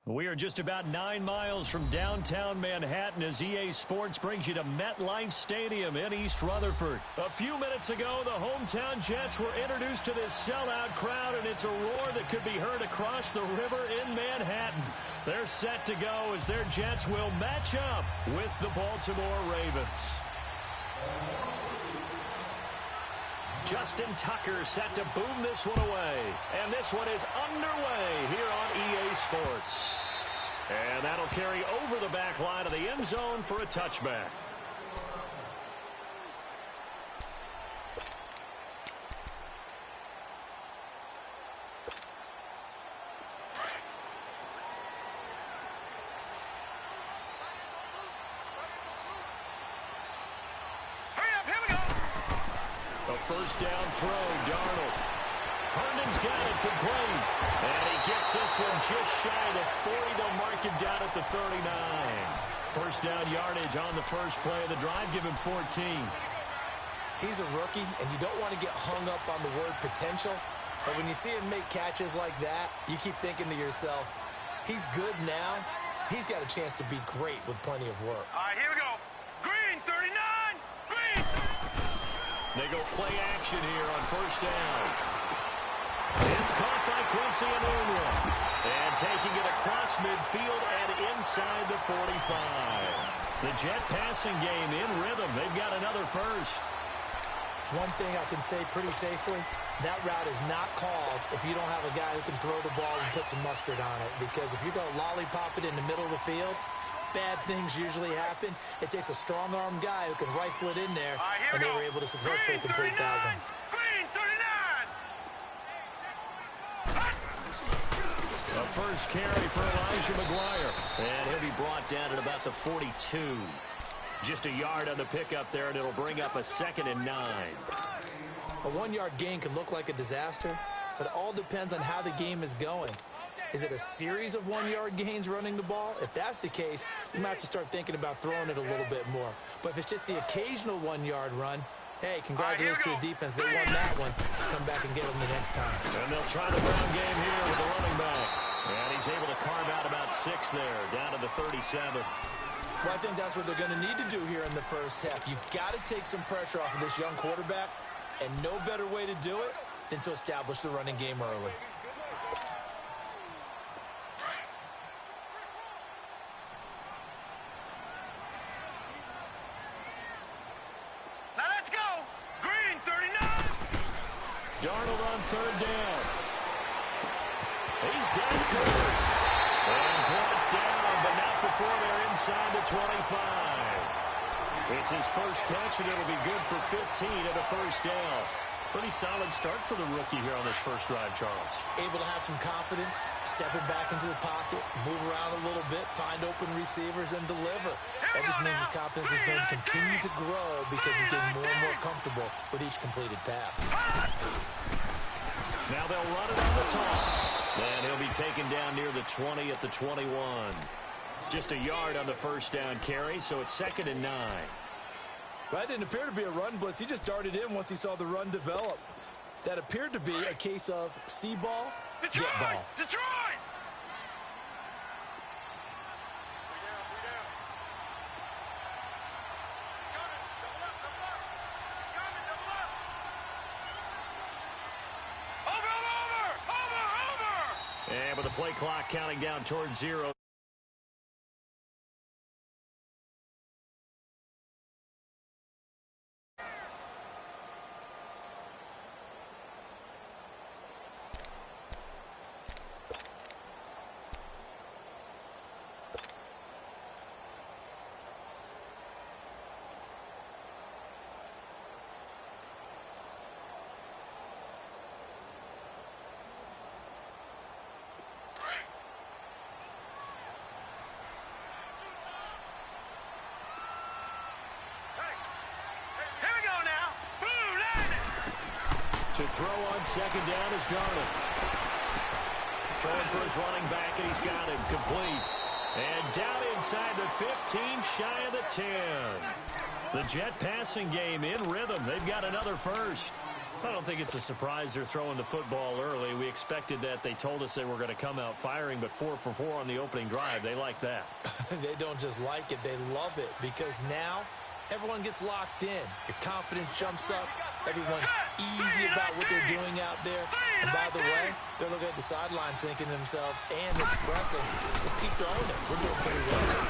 We are just about 9 miles from downtown Manhattan as EA Sports brings you to MetLife Stadium in East Rutherford. A few minutes ago, the hometown Jets were introduced to this sellout crowd, and it's a roar that could be heard across the river in Manhattan. They're set to go as their Jets will match up with the Baltimore Ravens. Justin Tucker set to boom this one away. And this one is underway here on EA Sports. And that'll carry over the back line of the end zone for a touchback. First down throw, Darnold. Herndon's got it complete. And he gets this one just shy of the 40. They'll mark him down at the 39. First down yardage on the first play of the drive. Give him 14. He's a rookie, and you don't want to get hung up on the word potential. But when you see him make catches like that, you keep thinking to yourself, he's good now. He's got a chance to be great with plenty of work. All right, here we go. Green, 39. Green. They go play action here on first down. It's caught by Quincy Enunwa. And taking it across midfield and inside the 45. The Jet passing game in rhythm. They've got another first. One thing I can say pretty safely, that route is not called if you don't have a guy who can throw the ball and put some mustard on it. Because if you're going to lollipop it in the middle of the field, bad things usually happen. It takes a strong-arm guy who can rifle it in there, and they were able to successfully complete that one. Green, 39! A first carry for Elijah McGuire, and he'll be brought down at about the 42. Just a yard on the pickup there, and it'll bring up a 2nd and 9. A 1-yard gain can look like a disaster, but it all depends on how the game is going. Is it a series of 1-yard gains running the ball? If that's the case, you might have to start thinking about throwing it a little bit more. But if it's just the occasional 1-yard run, hey, congratulations to the defense. They won that one. Come back and get them the next time. And they'll try the ground game here with the running back. And he's able to carve out about 6 there, down to the 37. Well, I think that's what they're going to need to do here in the first half. You've got to take some pressure off of this young quarterback, and no better way to do it than to establish the running game early. Darnold on third down. He's got Curtis. And brought down, but not before they're inside the 25. It's his first catch, and it'll be good for 15 at a first down. Pretty solid start for the rookie here on this first drive, Charles. Able to have some confidence, stepping back into the pocket, move around a little bit, find open receivers, and deliver. That just means his confidence is going to continue to grow because he's getting more and more comfortable with each completed pass. Now they'll run it on the toss. And he'll be taken down near the 20 at the 21. Just a yard on the first down carry, so it's 2nd and 9. That didn't appear to be a run blitz. He just darted in once he saw the run develop. That appeared to be a case of see ball, Detroit! get ball. Detroit! And with the play clock counting down towards 0. To throw on second down is Darnold. Throwing for his running back, and he's got him complete. And down inside the 15, shy of the 10. The Jet passing game in rhythm. They've got another first. I don't think it's a surprise they're throwing the football early. We expected that. They told us they were going to come out firing, but 4 for 4 on the opening drive. They like that. They don't just like it, they love it, because now everyone gets locked in. Your confidence jumps up. Everyone's easy about what they're doing out there. And by the way, they're looking at the sideline thinking to themselves and expressing, let's keep throwing it. We're doing pretty well.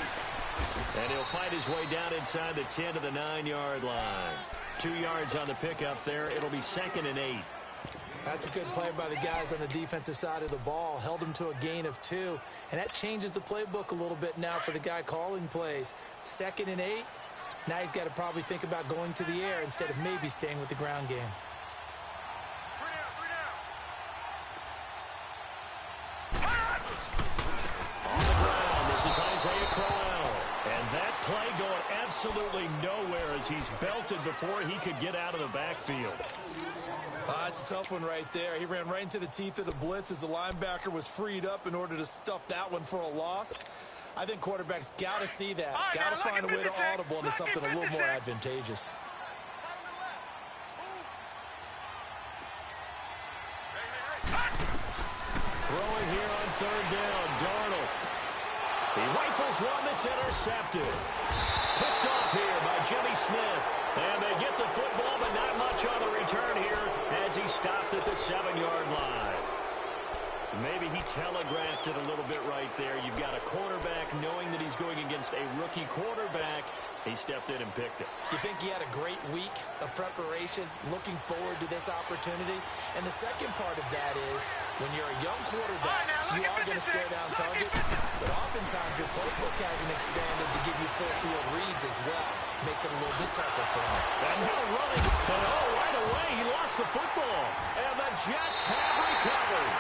And he'll fight his way down inside the 10 to the 9-yard line. 2 yards on the pickup there. It'll be 2nd and 8. That's a good play by the guys on the defensive side of the ball. Held him to a gain of 2. And that changes the playbook a little bit now for the guy calling plays. 2nd and 8. Now he's got to probably think about going to the air instead of maybe staying with the ground game. On the ground, this is Isaiah Crowell. And that play going absolutely nowhere as he's belted before he could get out of the backfield. It's a tough one right there. He ran right into the teeth of the blitz as the linebacker was freed up in order to stuff that one for a loss. I think quarterbacks got to see that. Got to find a way to audible into something a little more advantageous. Throwing here on 3rd down, Darnold. He rifles one that's intercepted. Picked off here by Jimmy Smith. And they get the football, but not much on the return here as he stopped at the 7-yard line. Maybe he telegraphed it a little bit right there. You've got a quarterback knowing that he's going against a rookie quarterback. He stepped in and picked it. You think he had a great week of preparation, looking forward to this opportunity? And the second part of that is, when you're a young quarterback, you are going to stare down targets, but oftentimes your playbook hasn't expanded to give you full field reads as well. Makes it a little bit tougher for him. And now running, and right away, he lost the football. And the Jets have recovered.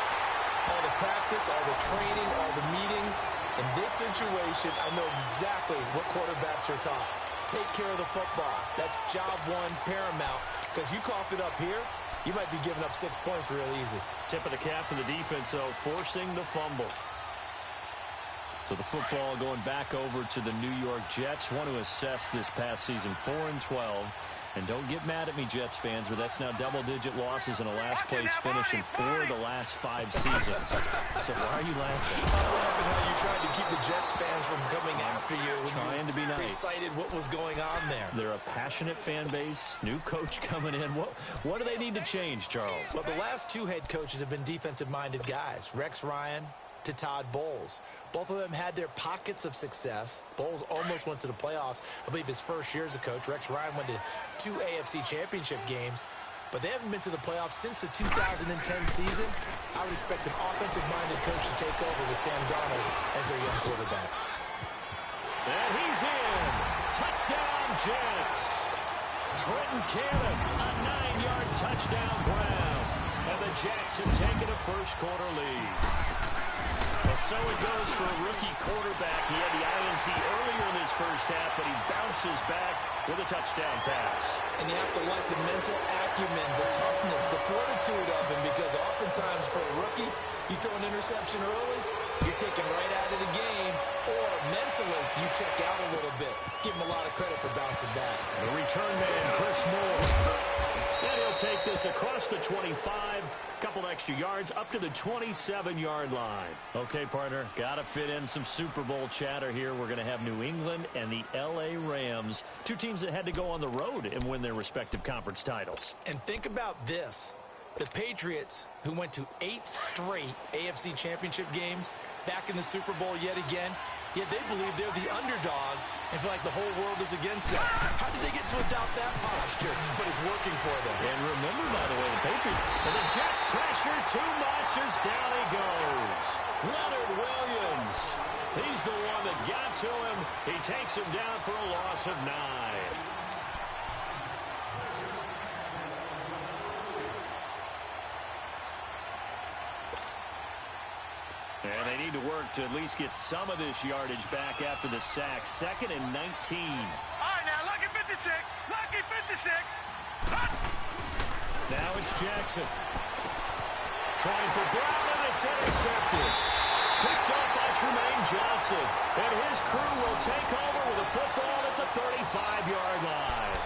All the practice, all the training, all the meetings. In this situation, I know exactly what quarterbacks are taught. Take care of the football. That's job one, paramount. Because you cough it up here, you might be giving up 6 points real easy. Tip of the cap to the defense, though, forcing the fumble. So the football going back over to the New York Jets. Want to assess this past season, 4-12. And don't get mad at me, Jets fans, but that's now double-digit losses and a last-place finish in 4 of the last 5 seasons. So why are you laughing? I'm laughing how you tried to keep the Jets fans from coming after you when trying to be nice. Recited what was going on there. They're a passionate fan base, new coach coming in. What do they need to change, Charles? Well, the last 2 head coaches have been defensive-minded guys, Rex Ryan to Todd Bowles. Both of them had their pockets of success. Bowles almost went to the playoffs. I believe his first year as a coach. Rex Ryan went to 2 AFC championship games. But they haven't been to the playoffs since the 2010 season. I would expect an offensive-minded coach to take over with Sam Darnold as their young quarterback. And he's in. Touchdown, Jets. Trenton Cannon, a 9-yard touchdown ground. And the Jets have taken a first-quarter lead. Well, so it goes for a rookie quarterback. He had the INT earlier in his first half, but he bounces back with a touchdown pass. And you have to like the mental acumen, the toughness, the fortitude of him, because oftentimes for a rookie, you throw an interception early, you're taken right out of the game, or mentally you check out a little bit. Give him a lot of credit for bouncing back. The return man, Chris Moore. And he'll take this across the 25. Couple extra yards up to the 27-yard line. Okay, partner, got to fit in some Super Bowl chatter here. We're going to have New England and the L.A. Rams, 2 teams that had to go on the road and win their respective conference titles. And think about this. The Patriots, who went to 8 straight AFC championship games, back in the Super Bowl yet again, yet they believe they're the underdogs and feel like the whole world is against them. How did they get to adopt that posture? But it's working for them. And remember, by the way, the Patriots, and the Jets pressure too much as down he goes. Leonard Williams. He's the one that got to him. He takes him down for a loss of 9. And they need to work to at least get some of this yardage back after the sack. 2nd and 19. All right, now, lucky 56. Lucky 56. Now it's Jackson. Trying for Brown, and it's intercepted. Picked up by Tremaine Johnson. And his crew will take over with a football at the 35-yard line.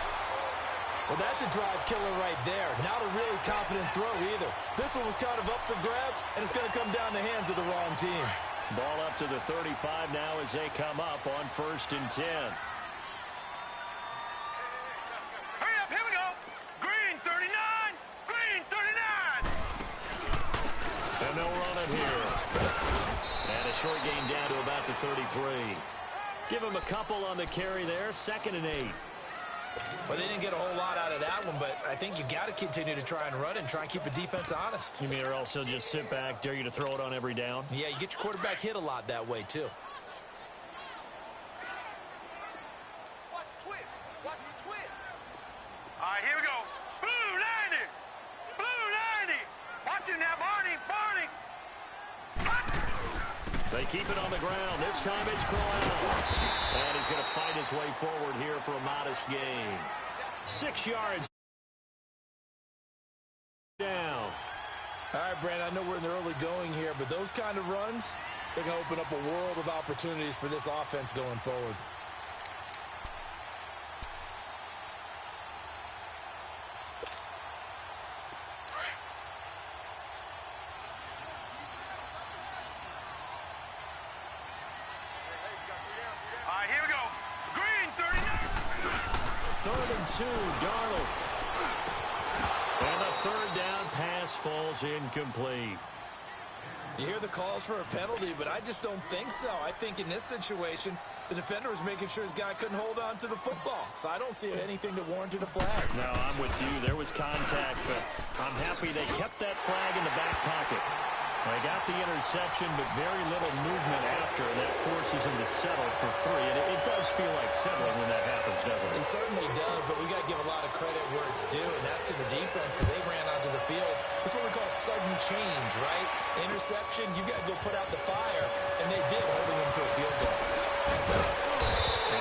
Well, that's a drive killer right there. Not a really confident throw either. This one was kind of up for grabs, and it's going to come down the hands of the wrong team. Ball up to the 35 now as they come up on 1st and 10. Hurry up, here we go. Green 39, green 39. And they'll run it here. And a short gain down to about the 33. Give him a couple on the carry there. 2nd and 8. Well, they didn't get a whole lot out of that one, but I think you got to continue to try and run and try and keep the defense honest. You mean or else he'll just sit back, dare you to throw it on every down? Yeah, you get your quarterback hit a lot that way, too. Watch the twist. Watch the twist. All right, here we go. Blue 90. Blue 90. Watch it now, Barney. Barney. They keep it on the ground. This time it's Crowell. And he's going to fight his way forward here for a modest gain. 6 yards down. All right, Brandon, I know we're in the early going here, but those kind of runs, they're going to open up a world of opportunities for this offense going forward. All right, here we go. Green 39. 3rd and 2, Darnold. And the 3rd down pass falls incomplete. You hear the calls for a penalty, but I just don't think so. I think in this situation, the defender was making sure his guy couldn't hold on to the football. So I don't see anything that warranted a flag. No, I'm with you. There was contact, but I'm happy they kept that flag in the back pocket. They got the interception, but very little movement after, and that forces him to settle for 3. And it does feel like settling when that happens, doesn't it? It certainly does, but we got to give a lot of credit where it's due, and that's to the defense because they ran onto the field. That's what we call sudden change, right? Interception, you got to go put out the fire, and they did, holding them to a field goal.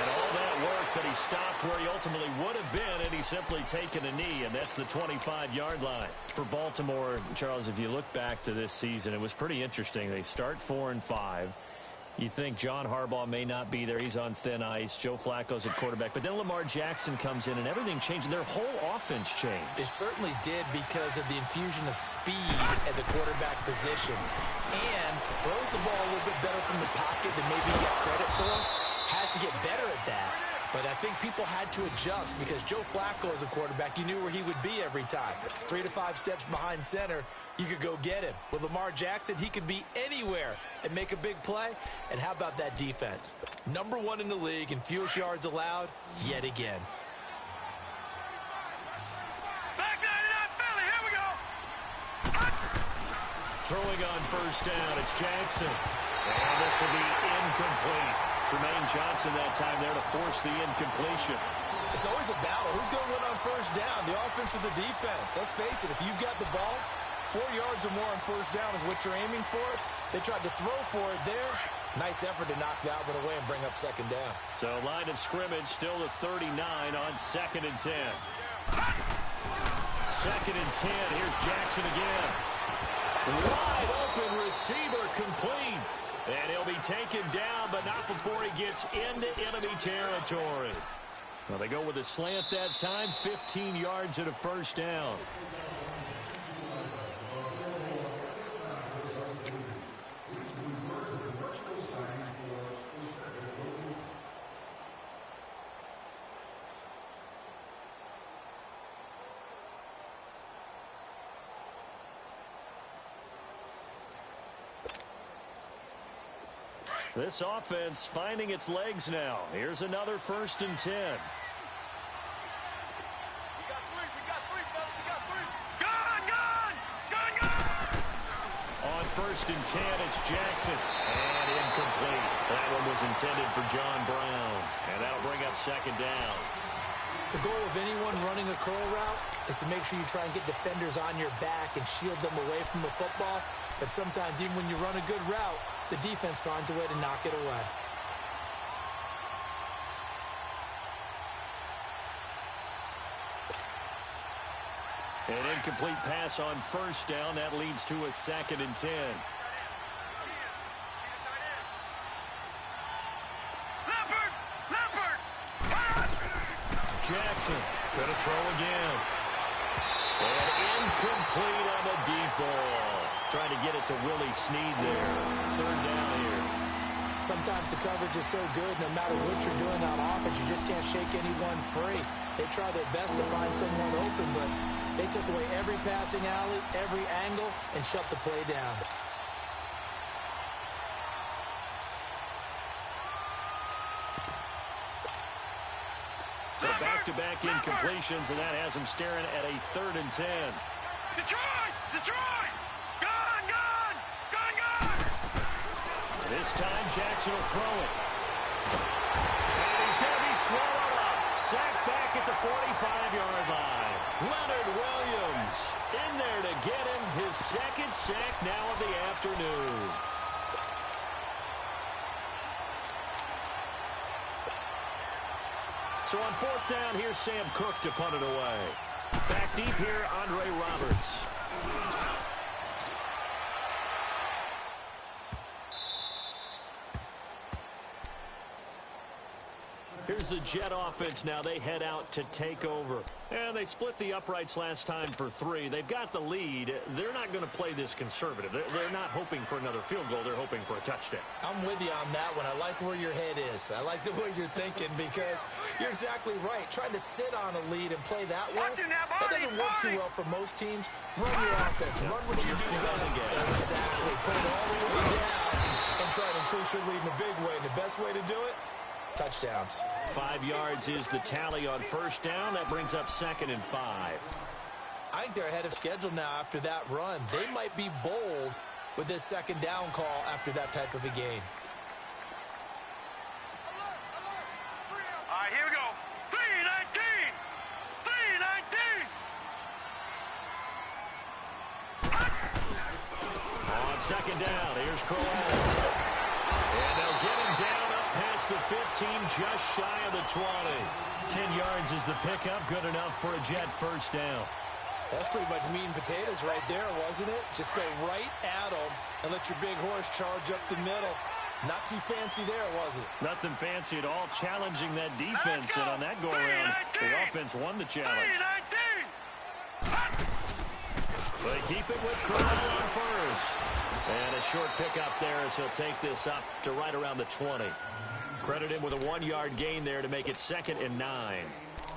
And all that work, but he stopped where he ultimately would have been, and he's simply taken a knee, and that's the 25-yard line. For Baltimore, Charles, if you look back to this season, it was pretty interesting. They start 4-5. You think John Harbaugh may not be there. He's on thin ice. Joe Flacco's at quarterback. But then Lamar Jackson comes in, and everything changed. Their whole offense changed. It certainly did because of the infusion of speed at the quarterback position. And throws the ball a little bit better from the pocket than maybe he got credit for. Has to get better at that. But I think people had to adjust because Joe Flacco as a quarterback, you knew where he would be every time. 3 to 5 steps behind center, you could go get him. With Lamar Jackson, he could be anywhere and make a big play. And how about that defense? Number 1 in the league in fewest yards allowed yet again. Back 99 Philly, here we go. Throwing on 1st down, it's Jackson. And this will be incomplete. Tremaine Johnson that time there to force the incompletion. It's always a battle. Who's going to win on 1st down? The offense or the defense? Let's face it, if you've got the ball, 4 yards or more on 1st down is what you're aiming for. They tried to throw for it there. Nice effort to knock that one away and bring up 2nd down. So line of scrimmage still to 39 on 2nd and 10. 2nd and 10. Here's Jackson again. Wide open receiver complete. And he'll be taken down, but not before he gets into enemy territory. Well, they go with a slant that time, 15 yards and a 1st down. This offense finding its legs now. Here's another 1st and 10. We got 3, fellas, we got 3. Gun! On 1st and 10, it's Jackson. And incomplete. That one was intended for John Brown. And that'll bring up 2nd down. The goal of anyone running a curl route is to make sure you try and get defenders on your back and shield them away from the football. But sometimes even when you run a good route, the defense finds a way to knock it away. An incomplete pass on 1st down. That leads to a 2nd and 10. Leopard! Jackson Gonna throw again. And incomplete on the deep ball. Trying to get it to Willie Snead there. Third down here. Sometimes the coverage is so good, no matter what you're doing on offense, you just can't shake anyone free. They try their best to find someone open, but they took away every passing alley, every angle, and shut the play down. So back-to-back incompletions, and that has him staring at a 3rd and 10. Detroit! Detroit! Gone! Gone! Gone! Gone! This time, Jackson will throw it. And he's going to be swallowed up. Sacked back at the 45-yard line. Leonard Williams in there to get him his 2nd sack now of the afternoon. So on 4th down, here's Sam Cook to punt it away. Back deep here, Andre Roberts. Here's the Jet offense now. They head out to take over. And they split the uprights last time for 3. They've got the lead. They're not going to play this conservative. They're not hoping for another field goal. They're hoping for a touchdown. I'm with you on that one. I like where your head is. I like the way you're thinking because you're exactly right. Trying to sit on a lead and play that way, that doesn't work too well for most teams. Run your offense. Run what you do best. Exactly. Put it all the way down and try to increase your lead in a big way. And the best way to do it, touchdowns. 5 yards is the tally on 1st down. That brings up 2nd and 5. I think they're ahead of schedule now after that run. They might be bold with this 2nd down call after that type of a game. All right, here we go. 3-19! 3-19! On 2nd down, here's Crowell. And they'll get him down up past the 15, just shy of the 20. 10 yards is the pickup, good enough for a Jet 1st down. That's pretty much meat and potatoes right there, wasn't it? Just go right at them and let your big horse charge up the middle. Not too fancy there, was it? Nothing fancy at all, challenging that defense, and on that go-around, the offense won the challenge. 3-19! They keep it with Crowell on 1st. And a short pickup there as he'll take this up to right around the 20. Credit him with a 1-yard gain there to make it 2nd and 9.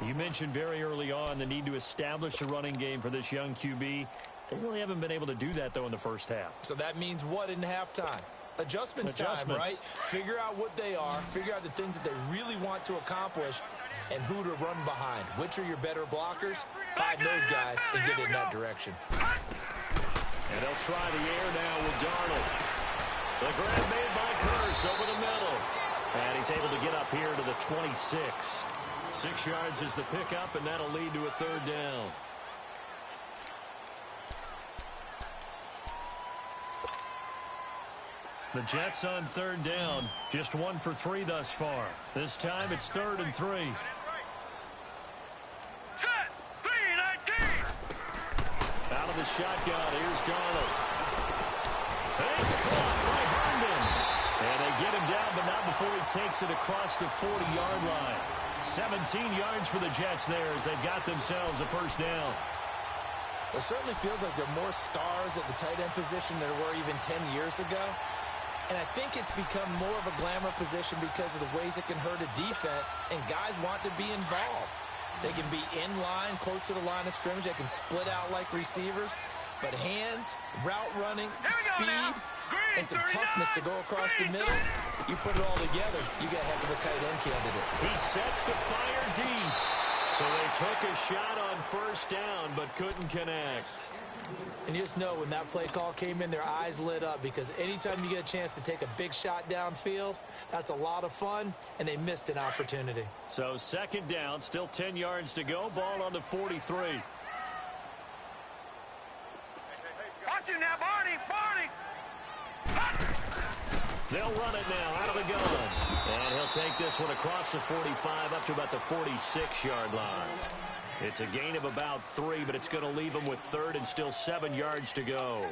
You mentioned very early on the need to establish a running game for this young QB. They really haven't been able to do that, though, in the 1st half. So that means what in halftime? Adjustments time, right? Figure out what they are, figure out the things that they really want to accomplish, and who to run behind. Which are your better blockers? Find those guys and get in that direction. And they'll try the air now with Darnold. The grab made by Curse over the middle. And he's able to get up here to the 26. 6 yards is the pickup, and that'll lead to a 3rd down. The Jets on 3rd down. Just 1 for 3 thus far. This time it's 3rd and 3. Set! 3-19! Out of the shotgun, here's Darnold. And it's caught by Herndon. And they get him down, but not before he takes it across the 40-yard line. 17 yards for the Jets there as they've got themselves a 1st down. It certainly feels like there are more stars at the tight end position than there were even 10 years ago. And I think it's become more of a glamour position because of the ways it can hurt a defense, and guys want to be involved. They can be in line, close to the line of scrimmage. They can split out like receivers. But hands, route running, speed, and some toughness to go across the middle, you put it all together, you get a heck of a tight end candidate. He sets the fire deep. So they took a shot on 1st down, but couldn't connect. And you just know when that play call came in, their eyes lit up because anytime you get a chance to take a big shot downfield, that's a lot of fun, and they missed an opportunity. So 2nd down, still 10 yards to go, ball on the 43. Watch him now, Barney! Barney! They'll run it now out of the gun. And he'll take this one across the 45 up to about the 46-yard line. It's a gain of about 3, but it's going to leave him with 3rd and still 7 yards to go.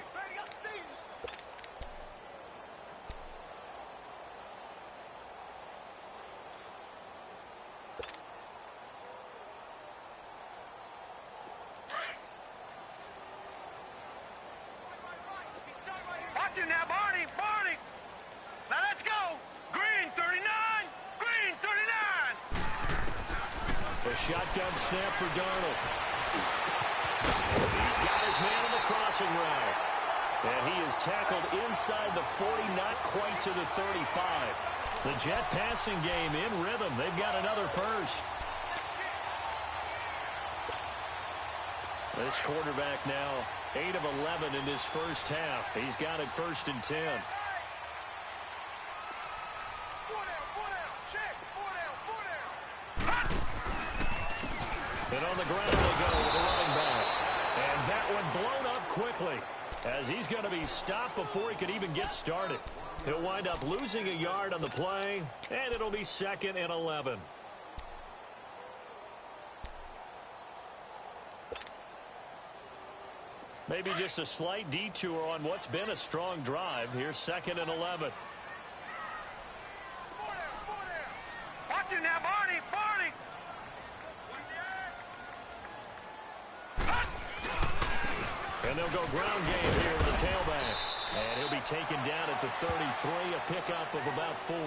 Watch you now, Barney. Barney. Now let's go. Green 39. Green 39. A shotgun snap for Darnold. He's got his man on the crossing route. And he is tackled inside the 40, not quite to the 35. The Jet passing game in rhythm. They've got another first. This quarterback now 8 of 11 in this first half. He's got it 1st and 10. And on the ground they go with the running back. And that one blown up quickly as he's going to be stopped before he could even get started. He'll wind up losing a yard on the play, and it'll be 2nd and 11. Maybe just a slight detour on what's been a strong drive. Here's 2nd and 11. Watch you now, Barney. Barney. And they'll go ground game here with the tailback. And he'll be taken down at the 33, a pickup of about 4.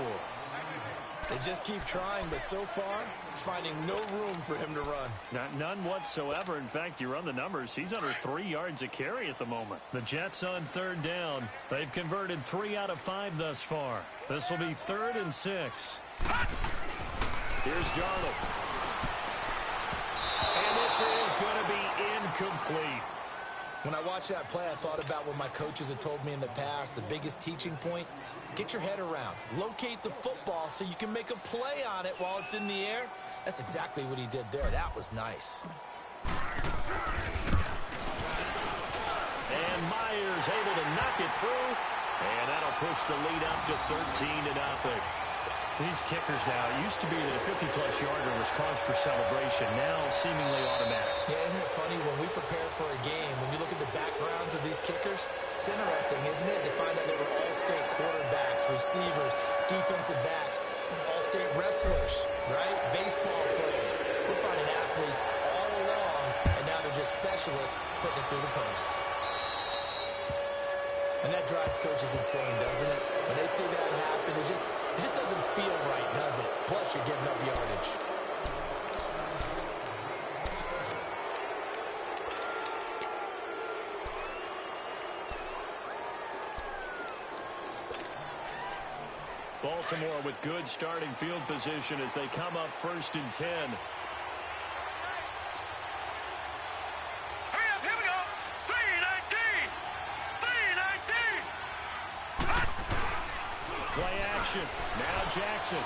They just keep trying, but so far, finding no room for him to run. None whatsoever. In fact, you run the numbers. He's under 3 yards a carry at the moment. The Jets on 3rd down. They've converted 3 out of 5 thus far. This will be 3rd and 6. Here's Darnold. And this is going to be incomplete. When I watched that play, I thought about what my coaches had told me in the past. The biggest teaching point, get your head around. Locate the football so you can make a play on it while it's in the air. That's exactly what he did there. That was nice. And Myers able to knock it through. And that'll push the lead up to 13-0. These kickers now, it used to be that a 50-plus yarder was cause for celebration. Now seemingly automatic. Yeah, isn't it funny when we prepare for a game, when you look at the backgrounds of these kickers, it's interesting, isn't it, to find out they were all-state quarterbacks, receivers, defensive backs, all-state wrestlers, right? Baseball players. We're finding athletes all along, and now they're just specialists putting it through the posts. And that drives coaches insane, doesn't it? When they see that happen, it just doesn't feel right, does it? Plus, you're giving up yardage. Baltimore with good starting field position as they come up 1st and 10. Play action. Now Jackson.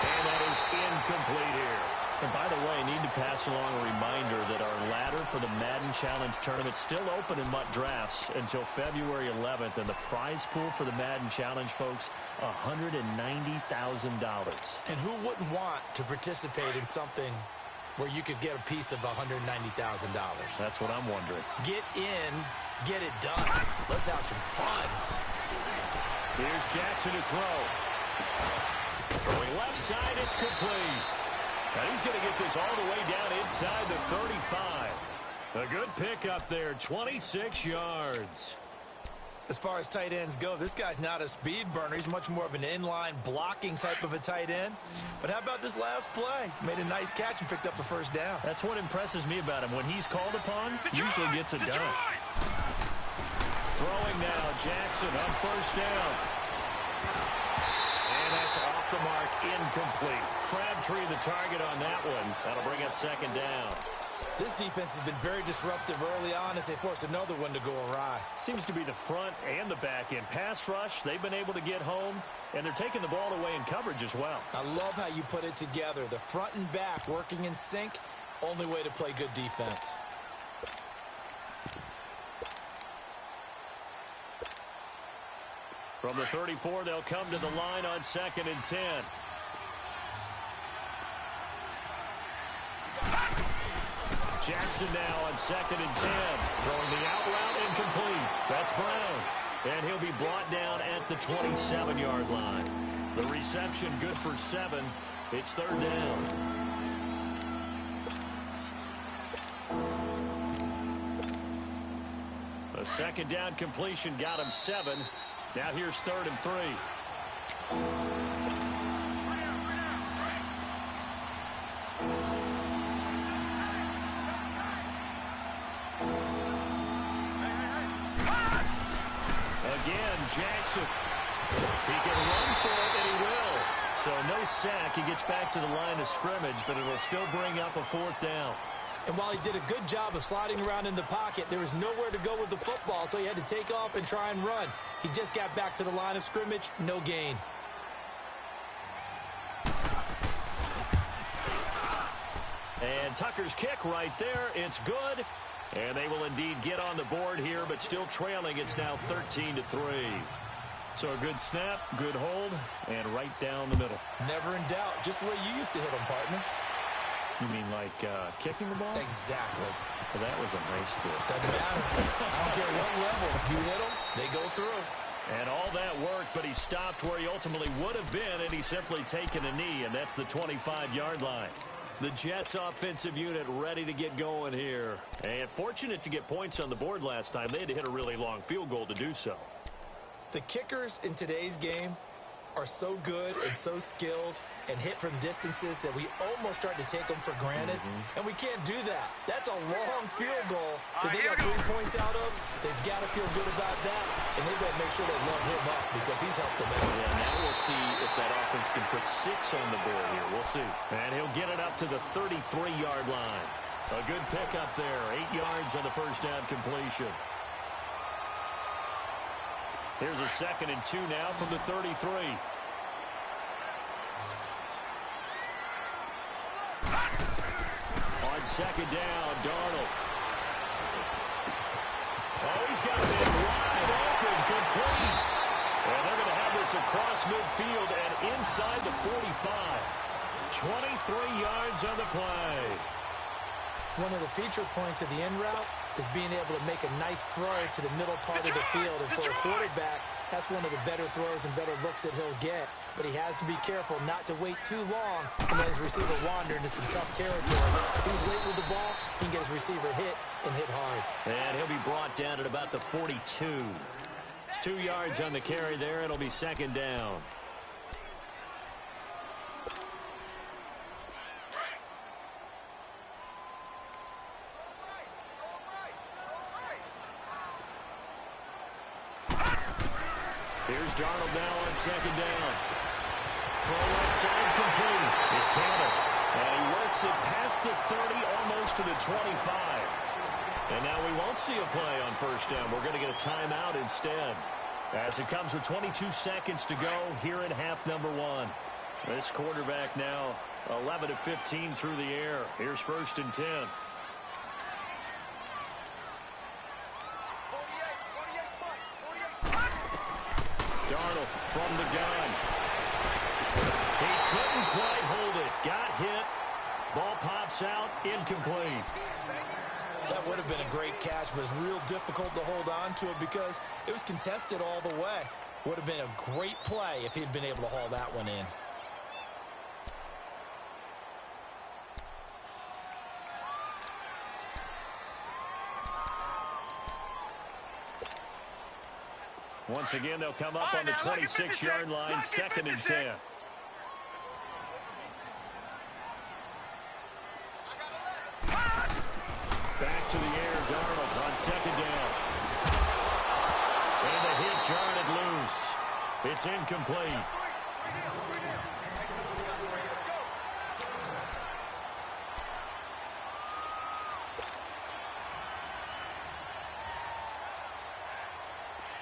And that is incomplete here. And by the way, I need to pass along a reminder that our ladder for the Madden Challenge tournament is still open in MUT Drafts until February 11th. And the prize pool for the Madden Challenge, folks, $190,000. And who wouldn't want to participate in something where you could get a piece of $190,000? That's what I'm wondering. Get in, get it done. Let's have some fun. Here's Jackson to throw. Throwing left side, it's complete. And he's going to get this all the way down inside the 35. A good pickup there, 26 yards. As far as tight ends go, this guy's not a speed burner. He's much more of an inline blocking type of a tight end. But how about this last play? Made a nice catch and picked up a 1st down. That's what impresses me about him. When he's called upon, usually gets it done. Throwing now, Jackson on 1st down. And that's off the mark, incomplete. Crabtree the target on that one. That'll bring up 2nd down. This defense has been very disruptive early on as they force another one to go awry. Seems to be the front and the back end. Pass rush, they've been able to get home, and they're taking the ball away in coverage as well. I love how you put it together. The front and back working in sync, only way to play good defense. From the 34, they'll come to the line on 2nd and 10. Jackson now on 2nd and 10. Throwing the out route incomplete. That's Brown. And he'll be brought down at the 27-yard line. The reception good for 7. It's 3rd down. A second down completion got him 7. Now here's 3rd and 3. Again, Jackson. He can run for it, and he will. So no sack. He gets back to the line of scrimmage, but it'll still bring up a 4th down. And while he did a good job of sliding around in the pocket, there was nowhere to go with the football, so he had to take off and try and run. He just got back to the line of scrimmage, no gain. And Tucker's kick right there. It's good. And they will indeed get on the board here, but still trailing. It's now 13-3. So a good snap, good hold, and right down the middle. Never in doubt. Just the way you used to hit them, partner. You mean like kicking the ball? Exactly. Well, that was a nice fit. Doesn't matter. I don't care what level. You hit them, they go through. And all that worked, but he stopped where he ultimately would have been, and he's simply taken a knee, and that's the 25-yard line. The Jets offensive unit ready to get going here. And fortunate to get points on the board last time. They had to hit a really long field goal to do so. The kickers in today's game are so good and so skilled and hit from distances that we almost start to take them for granted. And we can't do that. That's a long field goal that they got 3 points out of. They've got to feel good about that, and they've got to make sure they love him up because he's helped them out. Yeah, now we'll see if that offense can put 6 on the board here. We'll see. And he'll get it up to the 33-yard line. A good pickup there. 8 yards on the first down completion. Here's a 2nd and 2 now from the 33. On 2nd down, Darnold. Oh, he's got it in wide open, complete. And they're going to have this across midfield and inside the 45. 23 yards on the play. One of the feature points of the end route is being able to make a nice throw to the middle part of the field. And for a quarterback, that's one of the better throws and better looks that he'll get. But he has to be careful not to wait too long and let his receiver wander into some tough territory. If he's late with the ball, he can get his receiver hit and hit hard. And he'll be brought down at about the 42. 2 yards on the carry there. It'll be 2nd down. Here's Darnold now on 2nd down. Throw outside complete. It's Campbell. And he works it past the 30, almost to the 25. And now we won't see a play on 1st down. We're going to get a timeout instead. As it comes with 22 seconds to go here in half number 1. This quarterback now 11 of 15 through the air. Here's 1st and 10. Darnold from the gun. He couldn't quite hold it. Got hit. Ball pops out. Incomplete. That would have been a great catch, but it's real difficult to hold on to it because it was contested all the way. Would have been a great play if he'd been able to haul that one in. Once again, they'll come up on the 26-yard line, 2nd and 10. Back to the air, Darnold on 2nd down. And the hit jarred loose. It's incomplete.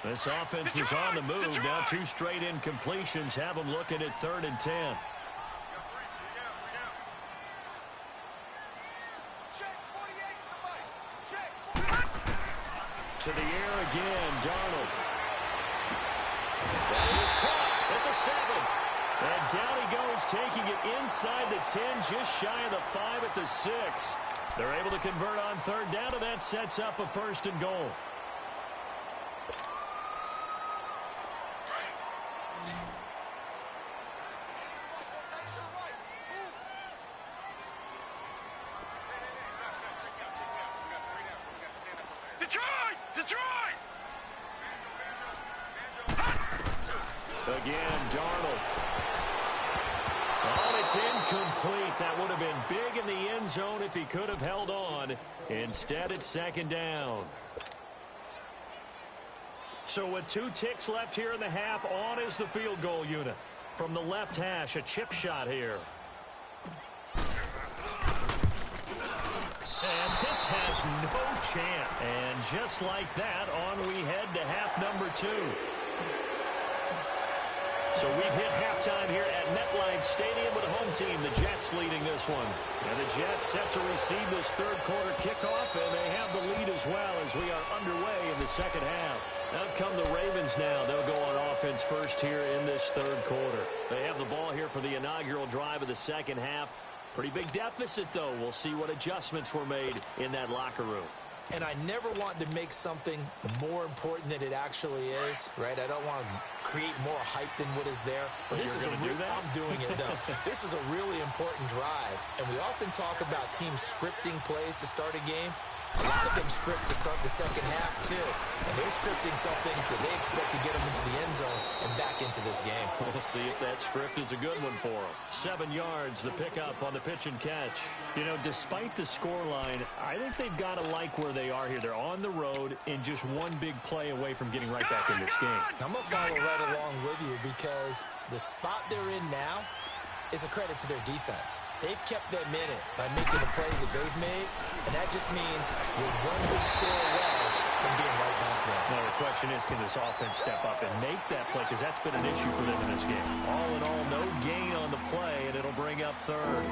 This offense was on the move. Now 2 straight incompletions have them looking at 3rd and 10. To the air again, Darnold. That is caught at the 7. And down he goes, taking it inside the 10, just shy of the 5 at the 6. They're able to convert on 3rd down, and that sets up a 1st and goal. Detroit! Again, Darnold. Oh, it's incomplete. That would have been big in the end zone if he could have held on. Instead, it's second down. So with 2 ticks left here in the half, on is the field goal unit. From the left hash, a chip shot here. And this has no chance. And just like that, on we head to half number 2. So we've hit halftime here at MetLife Stadium with the home team, the Jets, leading this one. And the Jets set to receive this third quarter kickoff, and they have the lead as well as we are underway in the second half. Out come the Ravens now. They'll go on offense first here in this third quarter. They have the ball here for the inaugural drive of the second half. Pretty big deficit, though. We'll see what adjustments were made in that locker room. And I never want to make something more important than it actually is, right? I don't want to create more hype than what is there. But this is I'm doing it, though. This is a really important drive. And we often talk about teams scripting plays to start a game. A lot of them script to start the second half, too. And they're scripting something that they expect to get them into the end zone and back into this game. We'll see if that script is a good one for them. 7 yards, the pickup on the pitch and catch. You know, despite the scoreline, I think they've got to like where they are here. They're on the road and just one big play away from getting right back in this game. I'm going to follow right along with you because the spot they're in now is a credit to their defense. They've kept them in it by making the plays that they've made, and that just means you're one big score away from being right back there. Now, the question is, can this offense step up and make that play? Because that's been an issue for them in this game. All in all, no gain on the play, and it'll bring up third.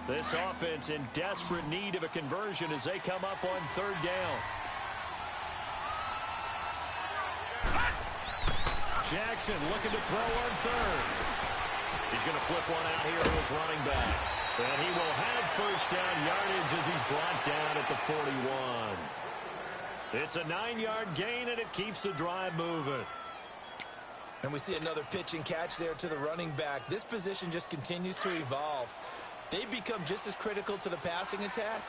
This offense in desperate need of a conversion as they come up on third down. Jackson looking to throw on third. He's going to flip one out here to his running back. And he will have first down yardage as he's brought down at the 41. It's a 9-yard gain, and it keeps the drive moving. And we see another pitch and catch there to the running back. This position just continues to evolve. They become just as critical to the passing attack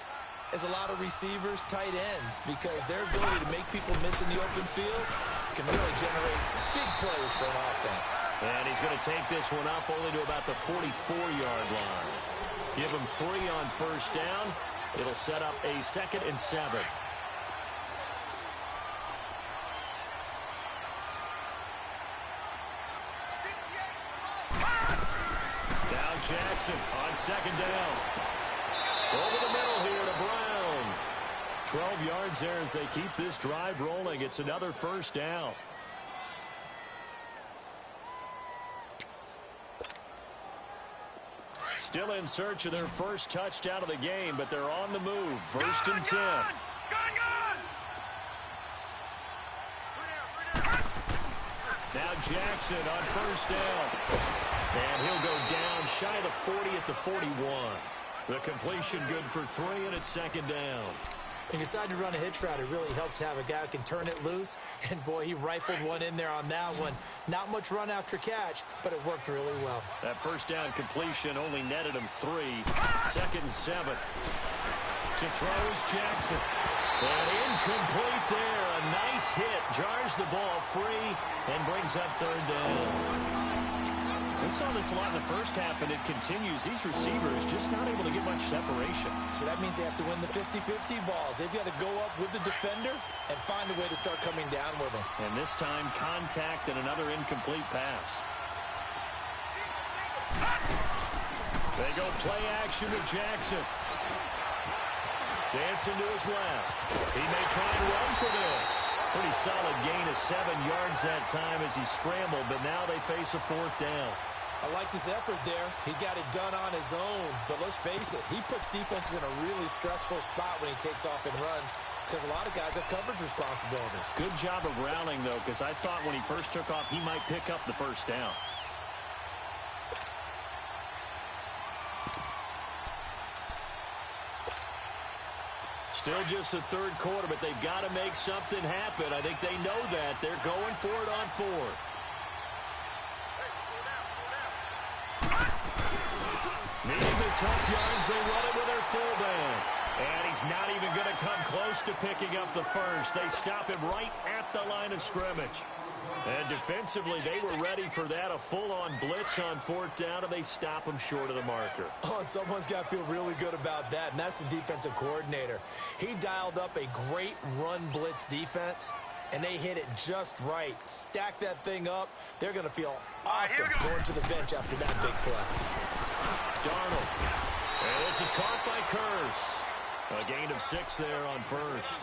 as a lot of receivers, tight ends, because their ability to make people miss in the open field can really generate big plays for an offense. And he's going to take this one up only to about the 44-yard line. Give him 3 on first down. It'll set up a 2nd and 7. Now Jackson on second down. Over the middle here to Brown. 12 yards there as they keep this drive rolling. It's another first down. Still in search of their first touchdown of the game, but they're on the move. First and 10. Now Jackson on first down. And he'll go down shy of the 40 at the 41. The completion good for 3, and it's second down. He decided to run a hitch route. It really helps to have a guy who can turn it loose. And, boy, he rifled one in there on that one. Not much run after catch, but it worked really well. That first down completion only netted him 3. 2nd and 7. To throw is Jackson. And incomplete there. A nice hit. Jars the ball free and brings up third down. We saw this a lot in the first half, and it continues. These receivers just not able to get much separation. So that means they have to win the 50-50 balls. They've got to go up with the defender and find a way to start coming down with them. And this time, contact and another incomplete pass. They go play action with Jackson. Dancing to his left. He may try and run for this. Pretty solid gain of 7 yards that time as he scrambled, but now they face a 4th down. I liked his effort there. He got it done on his own. But let's face it, he puts defenses in a really stressful spot when he takes off and runs because a lot of guys have coverage responsibilities. Good job of rallying, though, because I thought when he first took off, he might pick up the first down. Still just the third quarter, but they've got to make something happen. I think they know that. They're going for it on 4th. Needing the tough yards, they run it with their fullback. And he's not even going to come close to picking up the first. They stop him right at the line of scrimmage. And defensively, they were ready for that, a full-on blitz on fourth down, and they stop him short of the marker. Oh, and someone's got to feel really good about that, and that's the defensive coordinator. He dialed up a great run blitz defense, and they hit it just right. Stack that thing up. They're going to feel awesome going to the bench after that big play. Darnold. And this is caught by Curse. A gain of 6 there on first.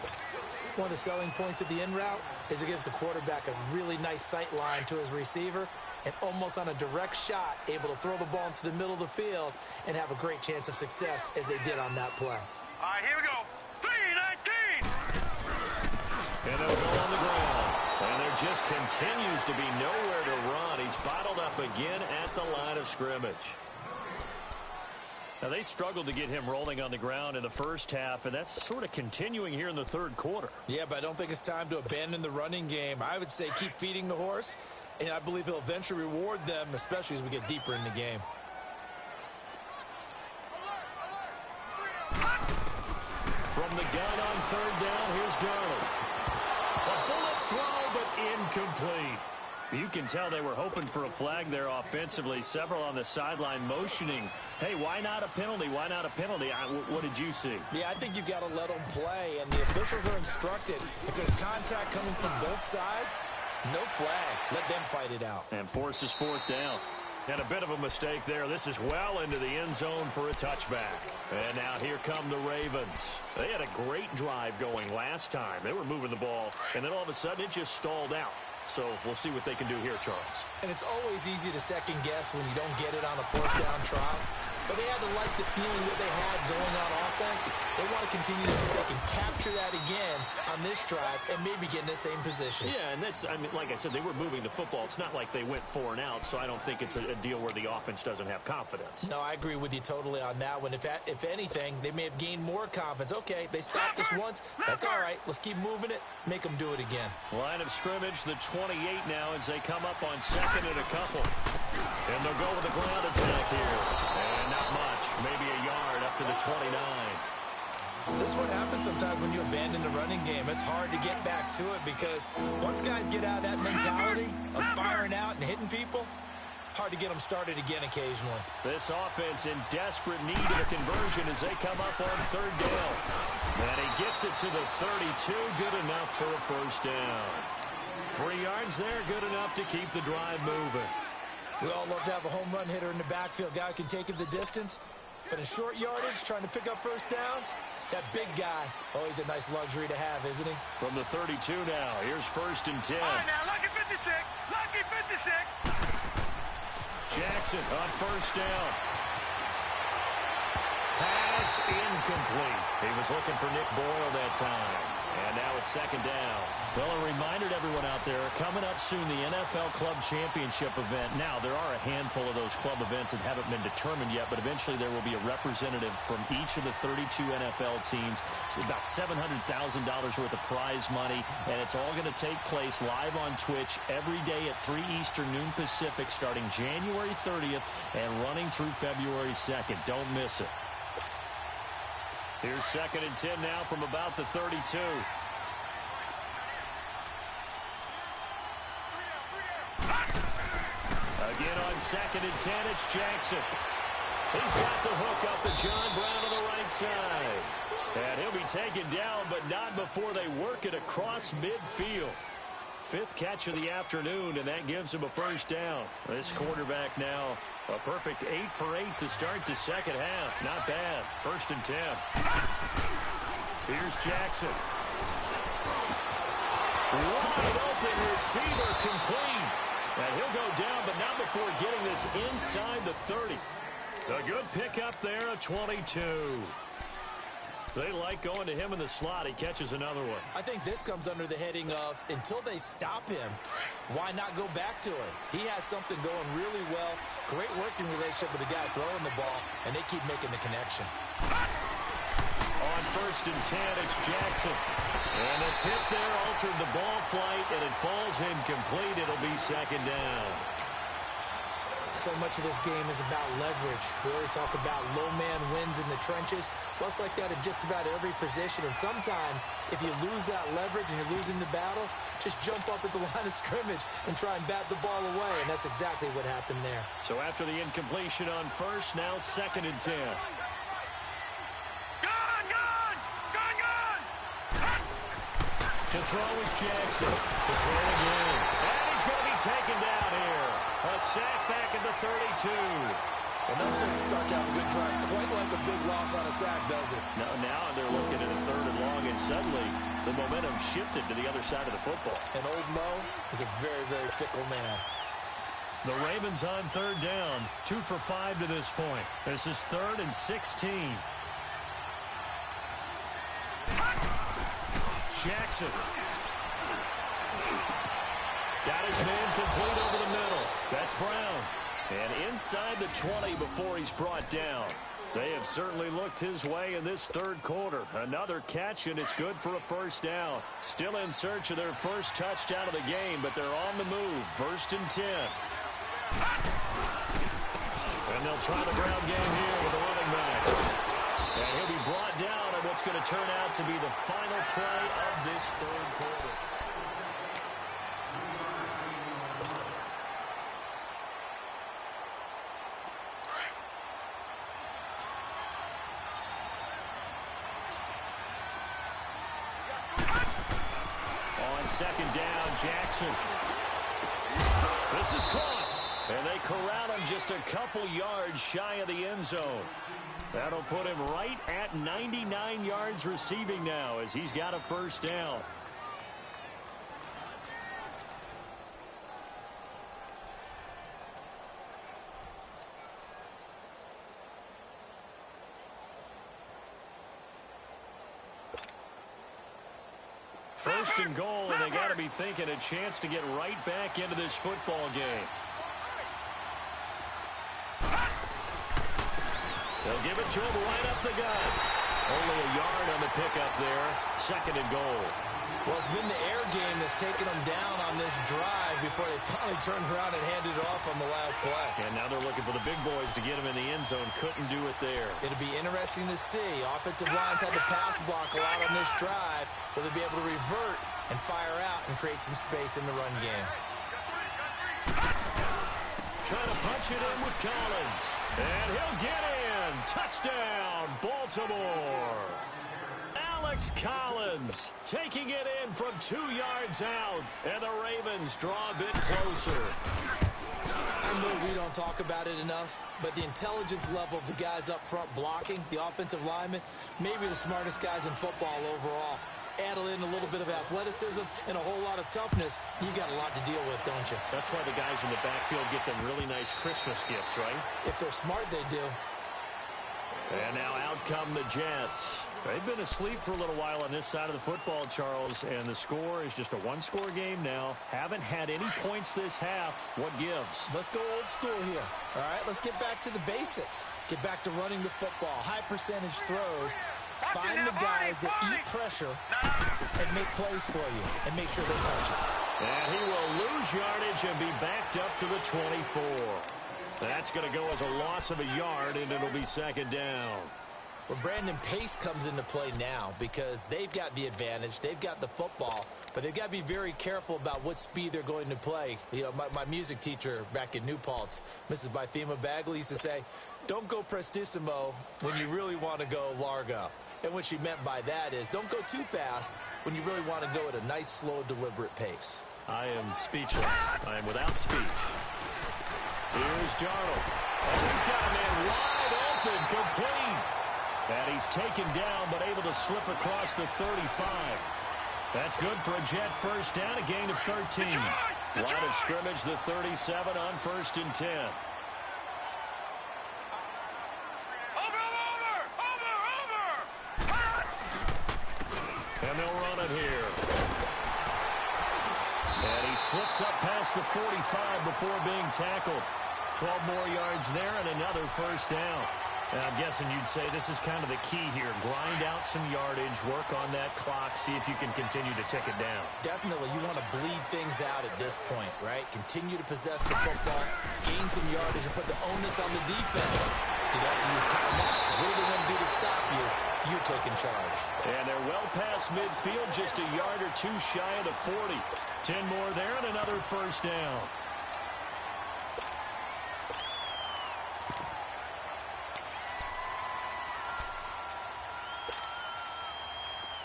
One of the selling points of the in route is it gives the quarterback a really nice sight line to his receiver and almost on a direct shot able to throw the ball into the middle of the field and have a great chance of success as they did on that play. All right, here we go. 3-19. And they'll go on the ground. And there just continues to be nowhere to run. He's bottled up again at the line of scrimmage. Now, they struggled to get him rolling on the ground in the first half, and that's sort of continuing here in the third quarter. Yeah, but I don't think it's time to abandon the running game. I would say keep feeding the horse, and I believe he'll eventually reward them, especially as we get deeper in the game. From the gun on third down, here's Darnold. A bullet throw, but incomplete. You can tell they were hoping for a flag there offensively. Several on the sideline motioning, hey, why not a penalty? Why not a penalty? What did you see? Yeah, I think you've got to let them play, and the officials are instructed. If there's contact coming from both sides, no flag. Let them fight it out. And forces fourth down. And a bit of a mistake there. This is well into the end zone for a touchback. And now here come the Ravens. They had a great drive going last time. They were moving the ball, and then all of a sudden it just stalled out. So we'll see what they can do here, Charles. And it's always easy to second guess when you don't get it on a fourth down try. But they had to like the feeling that they had going on offense. They want to continue to see if they can capture that again on this drive and maybe get in the same position. Yeah, and that's, I mean, like I said, they were moving the football. It's not like they went 4 and out, so I don't think it's a deal where the offense doesn't have confidence. No, I agree with you totally on that one. If anything, they may have gained more confidence. Okay, they stopped us once. That's all right. Let's keep moving it. Make them do it again. Line of scrimmage, the 28 now as they come up on second and a couple. And they'll go with the ground attack here. And not much, maybe a yard up to the 29. This is what happens sometimes when you abandon the running game. It's hard to get back to it because once guys get out of that mentality of firing out and hitting people, hard to get them started again occasionally. This offense in desperate need of a conversion as they come up on third down. And he gets it to the 32, good enough for a first down. 3 yards there, good enough to keep the drive moving. We all love to have a home run hitter in the backfield. Guy who can take it the distance. But in short yardage, trying to pick up first downs, that big guy, always a nice luxury to have, isn't he? From the 32 now, here's 1st and 10. All right, now, lucky 56. Lucky 56. Jackson on first down. Pass incomplete. He was looking for Nick Boyle that time. And now it's 2nd down. Well, a reminder to everyone out there, coming up soon, the NFL Club Championship event. Now, there are a handful of those club events that haven't been determined yet, but eventually there will be a representative from each of the 32 NFL teams. It's about $700,000 worth of prize money, and it's all going to take place live on Twitch every day at 3 Eastern, noon Pacific, starting January 30th and running through February 2nd. Don't miss it. Here's 2nd and 10 now from about the 32. Again on 2nd and 10, it's Jackson. He's got the hook up to John Brown on the right side. And he'll be taken down, but not before they work it across midfield. 5th catch of the afternoon, and that gives him a first down. This quarterback now, a perfect 8 for 8 to start the second half. Not bad. 1st and 10. Here's Jackson. Wide open receiver complete. And he'll go down, but not before getting this inside the 30. A good pickup there, a 22. They like going to him in the slot. He catches another one. I think this comes under the heading of, until they stop him, why not go back to it? He has something going really well. Great working relationship with the guy throwing the ball, and they keep making the connection. On 1st and 10, it's Jackson. And the tip there altered the ball flight, and it falls incomplete. It'll be 2nd down. So much of this game is about leverage. We always talk about low man wins in the trenches. Well, it's like that in just about every position. And sometimes, if you lose that leverage and you're losing the battle, just jump up at the line of scrimmage and try and bat the ball away. And that's exactly what happened there. So after the incompletion on first, now 2nd and 10. To throw is Jackson. To throw again. And he's going to be taken down here. A sack back at the 32. Well, that takes a start to have a good drive. Quite like a big loss on a sack, does it? Now they're looking at a 3rd and long, and suddenly the momentum shifted to the other side of the football. And old Mo is a very, very fickle man. The Ravens on 3rd down. 2 for 5 to this point. This is 3rd and 16. Jackson. Got his man complete over the middle. That's Brown. And inside the 20 before he's brought down. They have certainly looked his way in this 3rd quarter. Another catch, and it's good for a 1st down. Still in search of their first touchdown of the game, but they're on the move. 1st and 10. And they'll try the ground game here with a running back. And he'll be brought down on what's going to turn out to be the final play of this 3rd quarter. On 2nd down, Jackson. This is caught. And they corral him just a couple yards shy of the end zone. That'll put him right at 99 yards receiving now as he's got a 1st down. First and goal, and they got to be thinking a chance to get right back into this football game. They'll give it to him right up the gut. Only a yard on the pickup there. 2nd and goal. Well, it's been the air game that's taken them down on this drive before they finally turned around and handed it off on the last play. And now they're looking for the big boys to get him in the end zone. Couldn't do it there. It'll be interesting to see. Offensive lines had the pass block a lot on this drive. Will they be able to revert and fire out and create some space in the run game? Trying to punch it in with Collins. And he'll get in. Touchdown, Baltimore. Alex Collins taking it in from 2 yards out. And the Ravens draw a bit closer. I know we don't talk about it enough, but the intelligence level of the guys up front blocking, the offensive linemen, maybe the smartest guys in football overall. Add in a little bit of athleticism and a whole lot of toughness, you got a lot to deal with, don't you? That's why the guys in the backfield get them really nice Christmas gifts, right? If they're smart, they do. And now out come the Jets. They've been asleep for a little while on this side of the football, Charles, and the score is just a one-score game now. Haven't had any points this half. What gives? Let's go old school here. All right, let's get back to the basics. Get back to running the football, high percentage throws. Find the guys that eat pressure and make plays for you and make sure they touch it. And he will lose yardage and be backed up to the 24. That's going to go as a loss of a yard, and it'll be 2nd down. Well, Brandon, pace comes into play now because they've got the advantage. They've got the football, but they've got to be very careful about what speed they're going to play. You know, my music teacher back in New Paltz, Mrs. Bythema Bagley, used to say, don't go prestissimo when you really want to go largo. And what she meant by that is don't go too fast when you really want to go at a nice, slow, deliberate pace. I am speechless. I am without speech. Here's Darnold. And he's got a man wide open, complete. And he's taken down, but able to slip across the 35. That's good for a Jet 1st down, a gain of 13. Line of scrimmage, the 37 on 1st and 10. And they'll run it here. And he slips up past the 45 before being tackled. 12 more yards there and another 1st down. And I'm guessing you'd say this is kind of the key here. Grind out some yardage, work on that clock, see if you can continue to tick it down. Definitely, you want to bleed things out at this point, right? Continue to possess the football, gain some yardage, and put the onus on the defense. Do you have to use timeouts? What are they going to do to stop you? You're taking charge. And they're well past midfield, just a yard or two shy of the 40. 10 more there and another first down.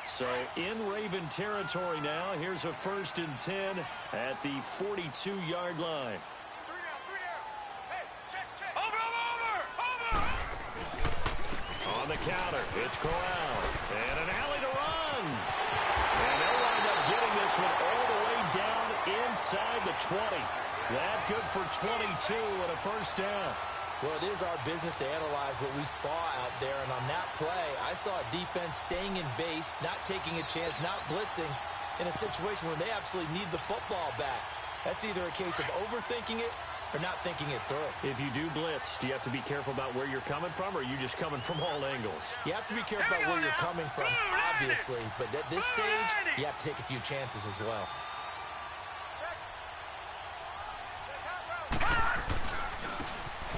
So in Raven territory now. Here's a 1st and 10 at the 42-yard line. On the counter, it's Corral. And an alley to run. And they'll wind up getting this one all the way down inside the 20. That good for 22 and a first down. Well, it is our business to analyze what we saw out there. And on that play, I saw a defense staying in base, not taking a chance, not blitzing in a situation where they absolutely need the football back. That's either a case of overthinking it or not thinking it through. If you do blitz, do you have to be careful about where you're coming from, or are you just coming from all angles? You have to be careful about where you're coming from, obviously. But at this stage, you have to take a few chances as well.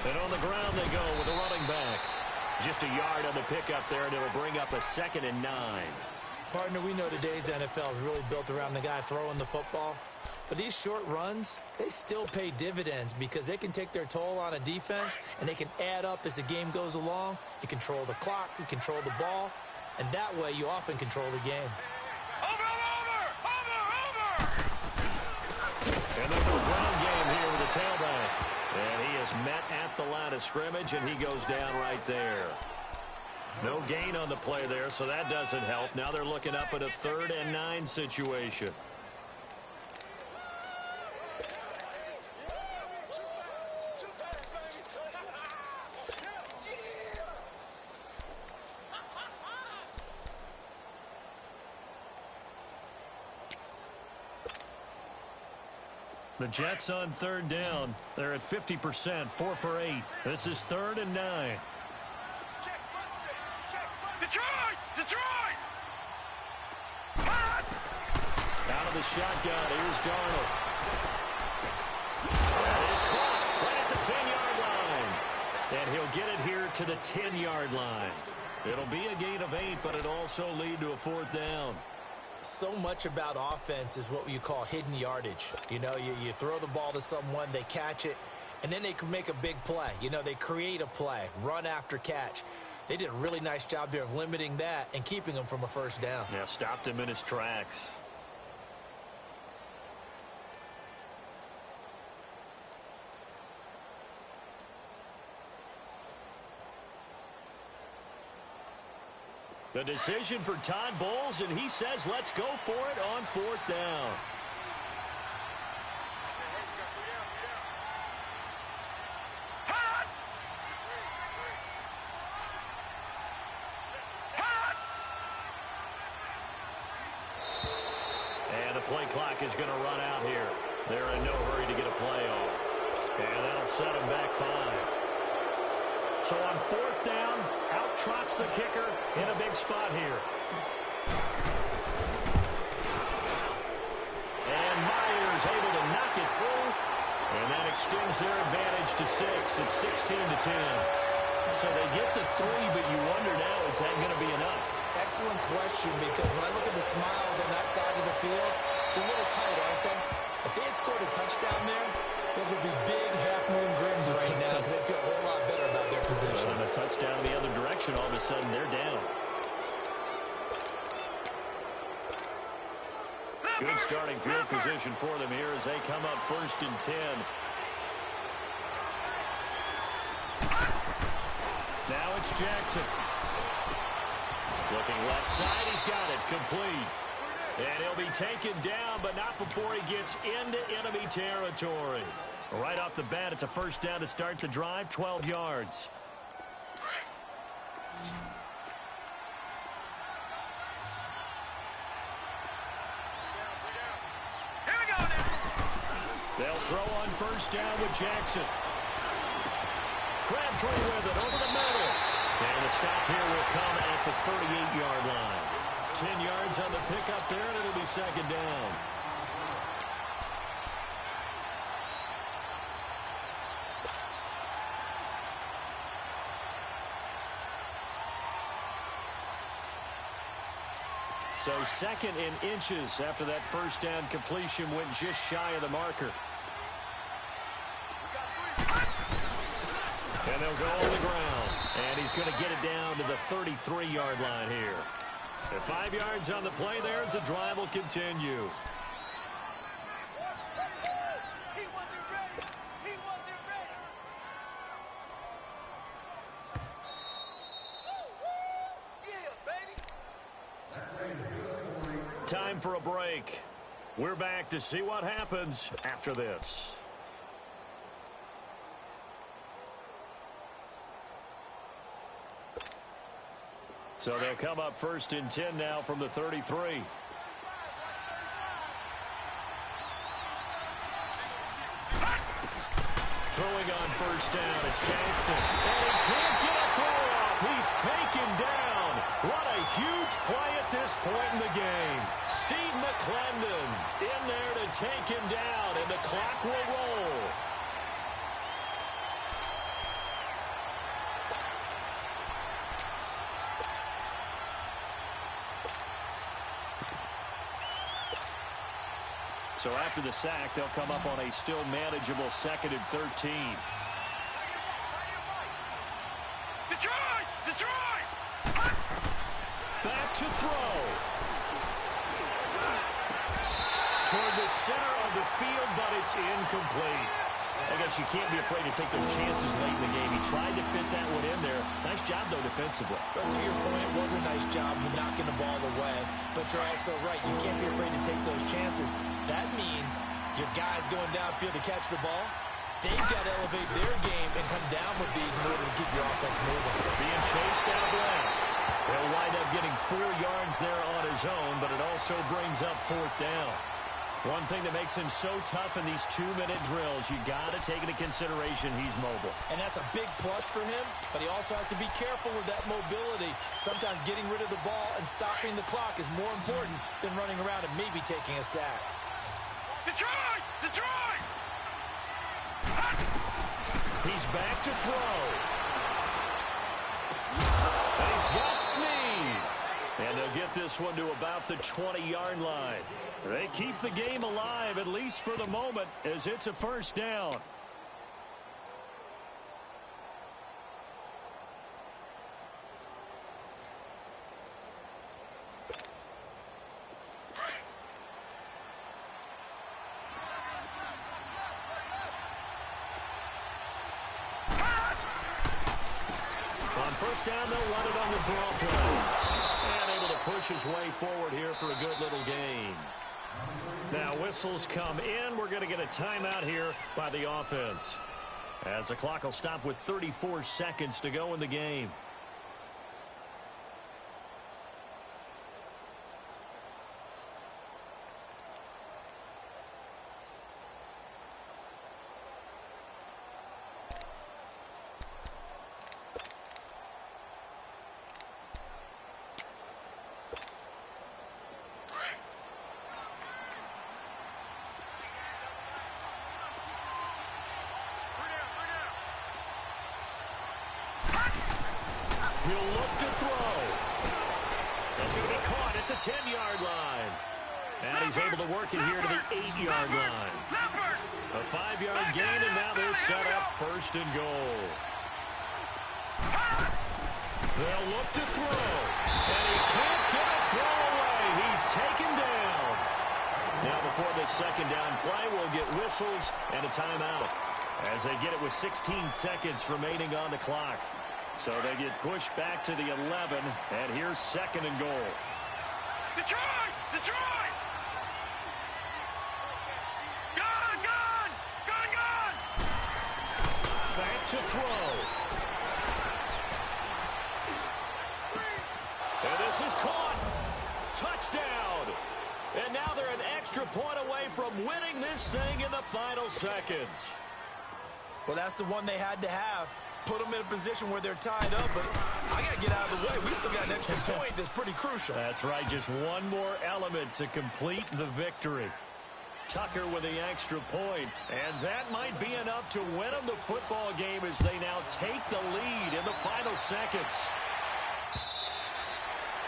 And on the ground they go with a running back. Just a yard on the pickup there, and it'll bring up a 2nd and 9. Partner, we know today's NFL is really built around the guy throwing the football. But these short runs, they still pay dividends because they can take their toll on a defense, and they can add up as the game goes along. You control the clock, you control the ball, and that way you often control the game. Over! And then the ground game here with the tailback. And he is met at the line of scrimmage, and he goes down right there. No gain on the play there, so that doesn't help. Now they're looking up at a 3rd and 9 situation. The Jets on 3rd down. They're at 50%, 4 for 8. This is 3rd and 9. Detroit! Out of the shotgun, here's Darnold. That is caught right at the 10-yard line. And he'll get it here to the 10-yard line. It'll be a gain of 8, but it'll also lead to a 4th down. So much about offense is what you call hidden yardage. You know, you throw the ball to someone, they catch it, and then they can make a big play. You know, they create a play, run after catch. They did a really nice job there of limiting that and keeping him from a first down. Yeah, stopped him in his tracks. The decision for Todd Bowles, and he says let's go for it on 4th down. And the play clock is going to run out here. They're in no hurry to get a play off. And that'll set them back 5. So on 4th down, out trots the kicker in a big spot here. And Myers able to knock it through. And that extends their advantage to 6. It's 16-10. So they get the 3, but you wonder now, is that going to be enough? Excellent question, because when I look at the smiles on that side of the field, it's a little tight, aren't they? If they had scored a touchdown there, those would be big half-moon grins right now because they feel a whole lot better about their position. On a touchdown the other direction, all of a sudden they're down. Good starting field position for them here as they come up 1st and 10. Now it's Jackson. Looking left side, he's got it, complete. And he'll be taken down, but not before he gets into enemy territory. Right off the bat, it's a first down to start the drive, 12 yards. Here we go now. They'll throw on first down with Jackson. Crabtree with it over the middle. And the stop here will come at the 38-yard line. 10 yards on the pickup there, and it'll be second down. So second in inches after that first down completion went just shy of the marker. And they'll go on the ground. And he's going to get it down to the 33-yard line here. And 5 yards on the play there as the drive will continue. Time for a break. We're back to see what happens after this. So they'll come up first and 10 now from the 33. Throwing on first down, it's Jackson. And he can't get a throw off. He's taken down. What a huge play at this point in the game. Steve McClendon in there to take him down, and the clock will roll. So after the sack, they'll come up on a still manageable 2nd and 13. Detroit! Detroit! Back to throw. Toward the center of the field, but it's incomplete. I guess you can't be afraid to take those chances late in the game. He tried to fit that one in there. Nice job, though, defensively. But to your point, it was a nice job of knocking the ball away. But you're also right. You can't be afraid to take those chances. That means your guys going downfield to catch the ball, they've got to elevate their game and come down with these in order to keep your offense moving. Being chased out left. He'll wind up getting 4 yards there on his own, but it also brings up 4th down. One thing that makes him so tough in these 2-minute drills, you got to take into consideration he's mobile. And that's a big plus for him, but he also has to be careful with that mobility. Sometimes getting rid of the ball and stopping the clock is more important than running around and maybe taking a sack. Detroit! Detroit! He's back to throw. And he's got Snead. And they'll get this one to about the 20-yard line. They keep the game alive, at least for the moment, as it's a first down. On first down, they'll run it on the draw play. And able to push his way forward here for a good little gain. Now whistles come in. We're going to get a timeout here by the offense, as the clock will stop with 34 seconds to go in the game. He'll look to throw. That's going to be caught at the 10-yard line. And he's able to work it here to the 8-yard line. A 5-yard gain, and now they're set up first and goal. They'll look to throw. And he can't get a throw away. He's taken down. Now before this second down play, we'll get whistles and a timeout, as they get it with 16 seconds remaining on the clock. So they get pushed back to the 11, and here's second and goal. Detroit! Detroit! Gone! Gone! Gone! Gone! Back to throw. And this is caught. Touchdown. And now they're an extra point away from winning this thing in the final seconds. Well, that's the one they had to have. put them in a position where they're tied up, but I got to get out of the way. We still got an extra point that's pretty crucial. That's right, just one more element to complete the victory. Tucker with the extra point, and that might be enough to win them the football game as they now take the lead in the final seconds.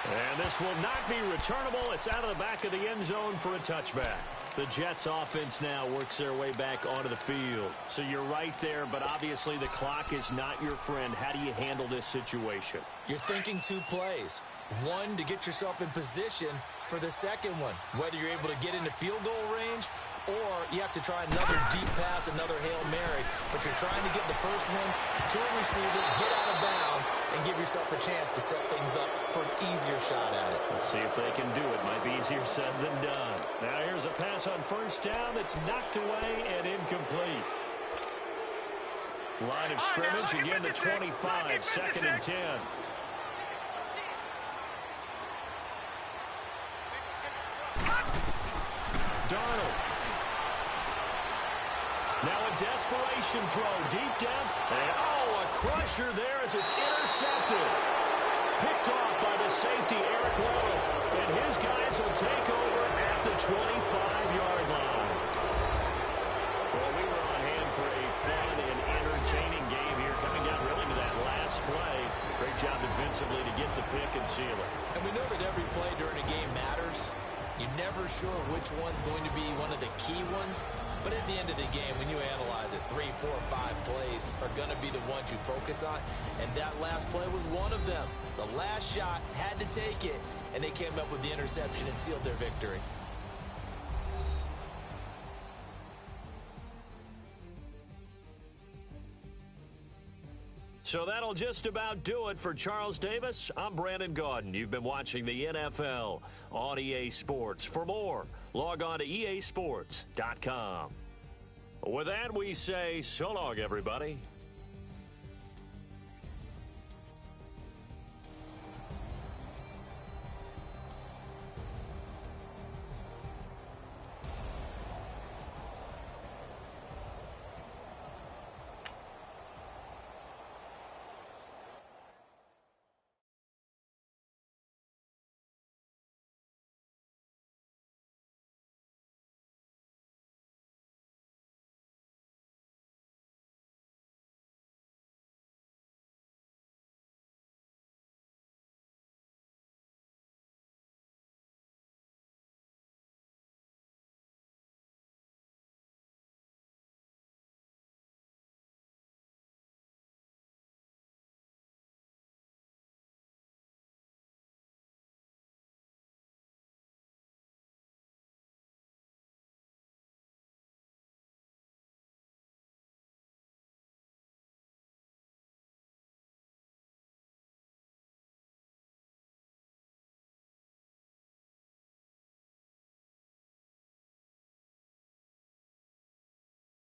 And this will not be returnable. It's out of the back of the end zone for a touchback. The Jets offense now works their way back onto the field. So you're right there, but obviously the clock is not your friend. How do you handle this situation? You're thinking 2 plays. One, to get yourself in position for the second one, whether you're able to get into field goal range or you have to try another deep pass, another Hail Mary, but you're trying to get the first one to a receiver, get out of bounds, and give yourself a chance to set things up for an easier shot at it. Let's see if they can do it. Might be easier said than done. Now here's a pass on first down that's knocked away and incomplete. Line of scrimmage, again the 25, 2nd and 10. Darnold. Now a desperation throw, deep depth, and a crusher there as it's intercepted. Picked off by the safety, Eric Lowe, and his guys will take over at the 25-yard line. Well, we were on hand for a fun and entertaining game here, coming down really to that last play. Great job defensively to get the pick and seal it. And we know that every play during a game matters. You're never sure which one's going to be one of the key ones. But at the end of the game, when you analyze it, 3, 4, 5 plays are going to be the ones you focus on. And that last play was one of them. The last shot had to take it, and they came up with the interception and sealed their victory. So that'll just about do it for Charles Davis. I'm Brandon Gaudin. You've been watching the NFL on EA Sports. For more, log on to easports.com. With that, we say so long, everybody.